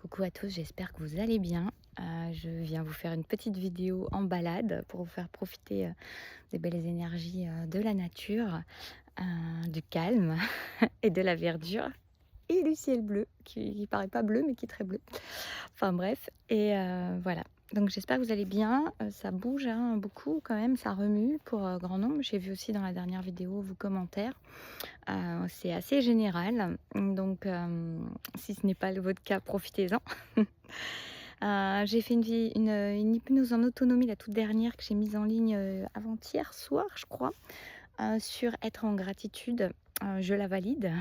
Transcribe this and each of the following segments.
Coucou à tous, j'espère que vous allez bien. Je viens vous faire une petite vidéo en balade pour vous faire profiter des belles énergies de la nature, du calme et de la verdure et du ciel bleu qui paraît pas bleu mais qui est très bleu. Enfin bref, et voilà. Donc j'espère que vous allez bien. Ça bouge hein, beaucoup quand même, ça remue pour grand nombre. J'ai vu aussi dans la dernière vidéo vos commentaires. C'est assez général, donc si ce n'est pas le votre cas, profitez-en. J'ai fait une hypnose en autonomie, la toute dernière que j'ai mise en ligne, avant-hier soir, je crois, sur être en gratitude. Je la valide,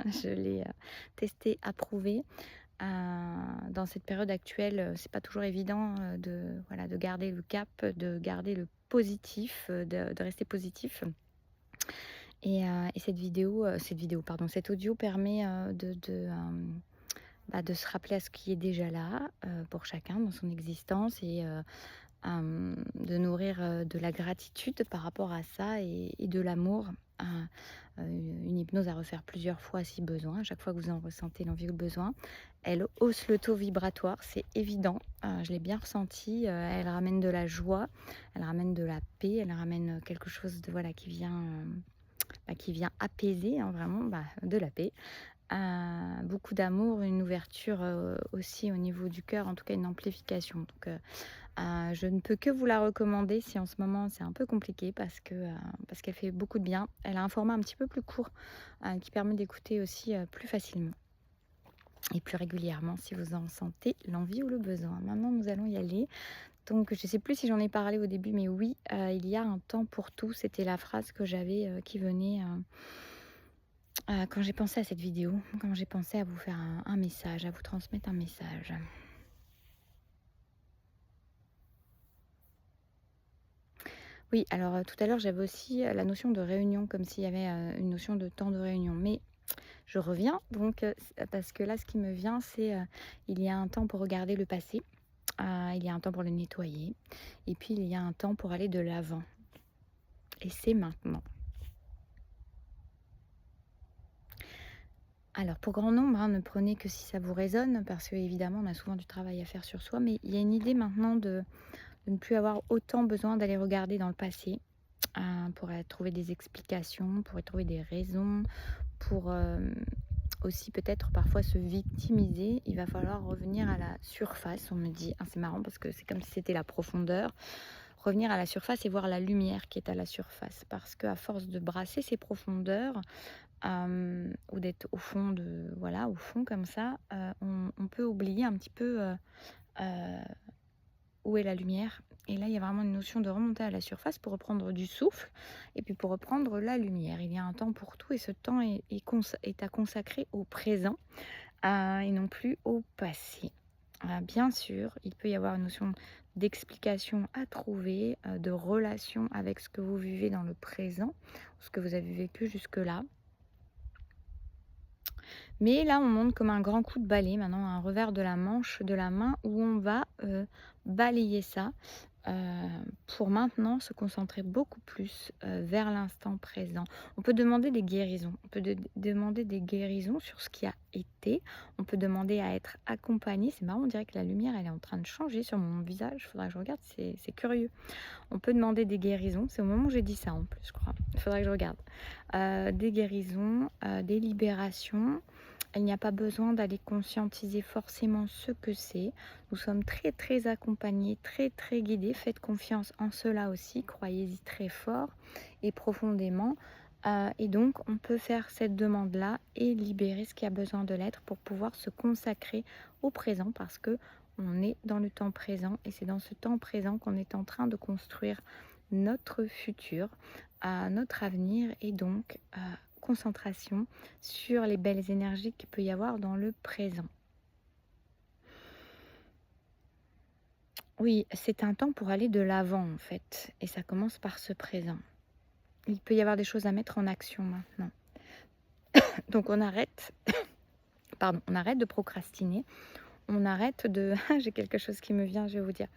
je l'ai, testée, approuvée. Dans cette période actuelle, c'est pas toujours évident, de voilà, de garder le cap, de garder le positif, de rester positif. Et cette vidéo, pardon, cet audio permet, de se rappeler à ce qui est déjà là, pour chacun dans son existence et de nourrir, de la gratitude par rapport à ça et de l'amour. Heu une hypnose à refaire plusieurs fois si besoin. À chaque fois que vous en ressentez l'envie ou le besoin, elle hausse le taux vibratoire, c'est évident. Je l'ai bien ressenti, elle ramène de la joie, elle ramène de la paix, elle ramène, quelque chose de voilà qui vient apaiser, hein, vraiment, de la paix. Beaucoup d'amour, une ouverture, aussi au niveau du cœur, en tout cas une amplification. Donc je ne peux que vous la recommander si en ce moment c'est un peu compliqué parce qu'elle fait beaucoup de bien. Elle a un format un petit peu plus court, qui permet d'écouter aussi, plus facilement et plus régulièrement si vous en sentez l'envie ou le besoin. Maintenant nous allons y aller. Donc je ne sais plus si j'en ai parlé au début, mais oui, il y a un temps pour tout. C'était la phrase que j'avais, qui venait, quand j'ai pensé à cette vidéo, quand j'ai pensé à vous faire un message, à vous transmettre un message. Oui, alors, tout à l'heure, j'avais aussi, la notion de réunion, comme s'il y avait, une notion de temps de réunion. Mais je reviens donc, parce que là, ce qui me vient, c'est, il y a un temps pour regarder le passé, il y a un temps pour le nettoyer et puis il y a un temps pour aller de l'avant et c'est maintenant. Alors pour grand nombre, hein, ne prenez que si ça vous résonne parce qu'évidemment, on a souvent du travail à faire sur soi, mais il y a une idée maintenant de ne plus avoir autant besoin d'aller regarder dans le passé, pour, trouver des explications, pour y trouver des raisons, pour, aussi peut-être parfois se victimiser. Il va falloir revenir à la surface. On me dit ah, c'est marrant parce que c'est comme si c'était la profondeur. Revenir à la surface et voir la lumière qui est à la surface. Parce qu'à force de brasser ces profondeurs, ou d'être au fond de voilà, au fond comme ça, on peut oublier un petit peu, heu où est la lumière? Et là, il y a vraiment une notion de remonter à la surface pour reprendre du souffle et puis pour reprendre la lumière. Il y a un temps pour tout et ce temps est à consacrer au présent, et non plus au passé. Bien sûr, il peut y avoir une notion d'explication à trouver, de relation avec ce que vous vivez dans le présent, ce que vous avez vécu jusque-là. Mais là, on monte comme un grand coup de balai, maintenant un revers de la manche de la main où on va, balayer ça, heu, pour maintenant se concentrer beaucoup plus, vers l'instant présent. On peut demander des guérisons, on peut demander des guérisons sur ce qui a été, on peut demander à être accompagné. C'est marrant, on dirait que la lumière, elle est en train de changer sur mon visage, il faudrait que je regarde, c'est curieux. On peut demander des guérisons, c'est au moment où j'ai dit ça en plus, je crois. Il faudrait que je regarde. Des guérisons, des libérations. Il n'y a pas besoin d'aller conscientiser forcément ce que c'est. Nous sommes très, très accompagnés, très, très guidés. Faites confiance en cela aussi, croyez-y très fort et profondément. Et donc, on peut faire cette demande-là et libérer ce qui a besoin de l'être pour pouvoir se consacrer au présent parce que on est dans le temps présent et c'est dans ce temps présent qu'on est en train de construire notre futur, notre avenir et donc concentration sur les belles énergies qu'il peut y avoir dans le présent. Oui, c'est un temps pour aller de l'avant en fait et ça commence par ce présent. Il peut y avoir des choses à mettre en action maintenant. Donc on arrête, pardon, on arrête de procrastiner, on arrête de j'ai quelque chose qui me vient, je vais vous dire.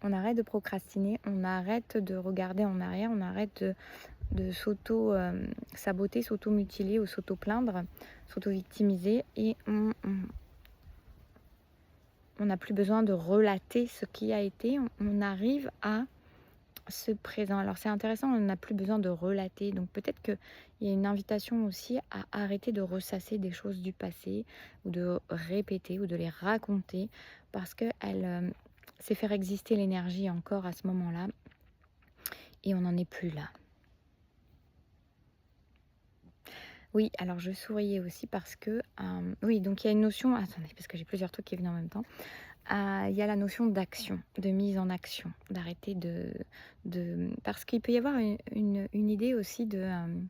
On arrête de procrastiner, on arrête de regarder en arrière, on arrête de s'auto-saboter, s'auto-mutiler ou s'auto-plaindre, s'auto-victimiser et on n'a plus besoin de relater ce qui a été, on arrive à ce présent. Alors c'est intéressant, on n'a plus besoin de relater. Donc peut-être qu'il y a une invitation aussi à arrêter de ressasser des choses du passé ou de répéter ou de les raconter parce que c'est faire exister l'énergie encore à ce moment-là et on n'en est plus là. Oui, alors je souriais aussi parce que, oui, donc il y a une notion, attendez, parce que j'ai plusieurs trucs qui viennent en même temps. Il y a la notion d'action, de mise en action, d'arrêter parce qu'il peut y avoir une idée aussi que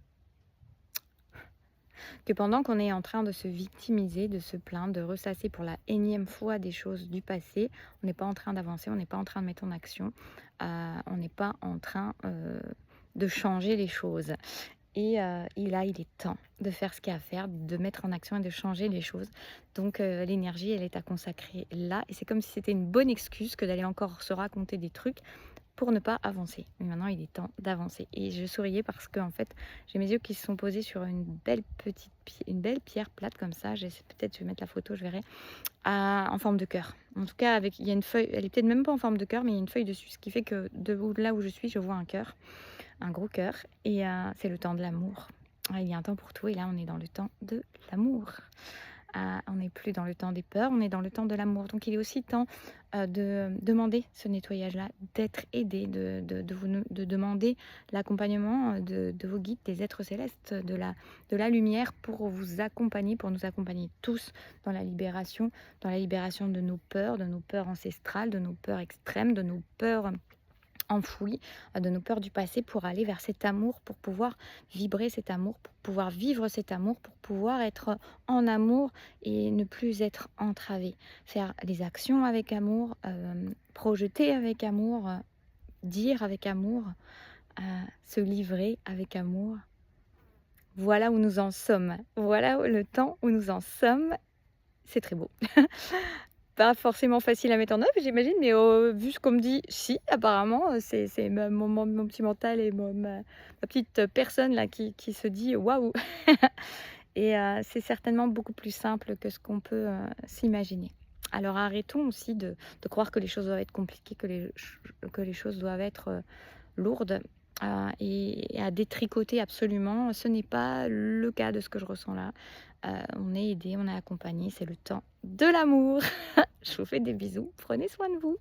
pendant qu'on est en train de se victimiser, de se plaindre, de ressasser pour la énième fois des choses du passé, on n'est pas en train d'avancer, on n'est pas en train de mettre en action, on n'est pas en train de changer les choses. Et là, il est temps de faire ce qu'il y a à faire, de mettre en action et de changer les choses. Donc l'énergie, elle est à consacrer là. Et c'est comme si c'était une bonne excuse que d'aller encore se raconter des trucs pour ne pas avancer. Mais maintenant, il est temps d'avancer. Et je souriais parce que en fait, j'ai mes yeux qui se sont posés sur une belle pierre plate comme ça. Peut-être je vais mettre la photo, je verrai, en forme de cœur. En tout cas, il y a une feuille, elle est peut-être même pas en forme de cœur, mais il y a une feuille dessus, ce qui fait que là où je suis, je vois un cœur, un gros cœur. Et c'est le temps de l'amour. Il y a un temps pour tout et là, on est dans le temps de l'amour. On n'est plus dans le temps des peurs, on est dans le temps de l'amour. Donc il est aussi temps de demander ce nettoyage-là, d'être aidé, de demander l'accompagnement de vos guides, des êtres célestes, de la lumière pour vous accompagner, pour nous accompagner tous dans la libération de nos peurs ancestrales, de nos peurs extrêmes, de nos peurs enfouis, de nos peurs du passé pour aller vers cet amour, pour pouvoir vibrer cet amour, pour pouvoir vivre cet amour, pour pouvoir être en amour et ne plus être entravé. Faire les actions avec amour, projeter avec amour, dire avec amour, se livrer avec amour. Voilà où nous en sommes. Voilà le temps où nous en sommes. C'est très beau. Pas forcément facile à mettre en œuvre, j'imagine, mais vu ce qu'on me dit, si, apparemment, c'est mon petit mental et ma petite personne là qui se dit: «Waouh!» et c'est certainement beaucoup plus simple que ce qu'on peut, s'imaginer. Alors arrêtons aussi de croire que les choses doivent être compliquées, que les choses doivent être, lourdes, et à détricoter absolument. Ce n'est pas le cas de ce que je ressens là. On est aidé, on est accompagné, c'est le temps de l'amour. Je vous fais des bisous, prenez soin de vous.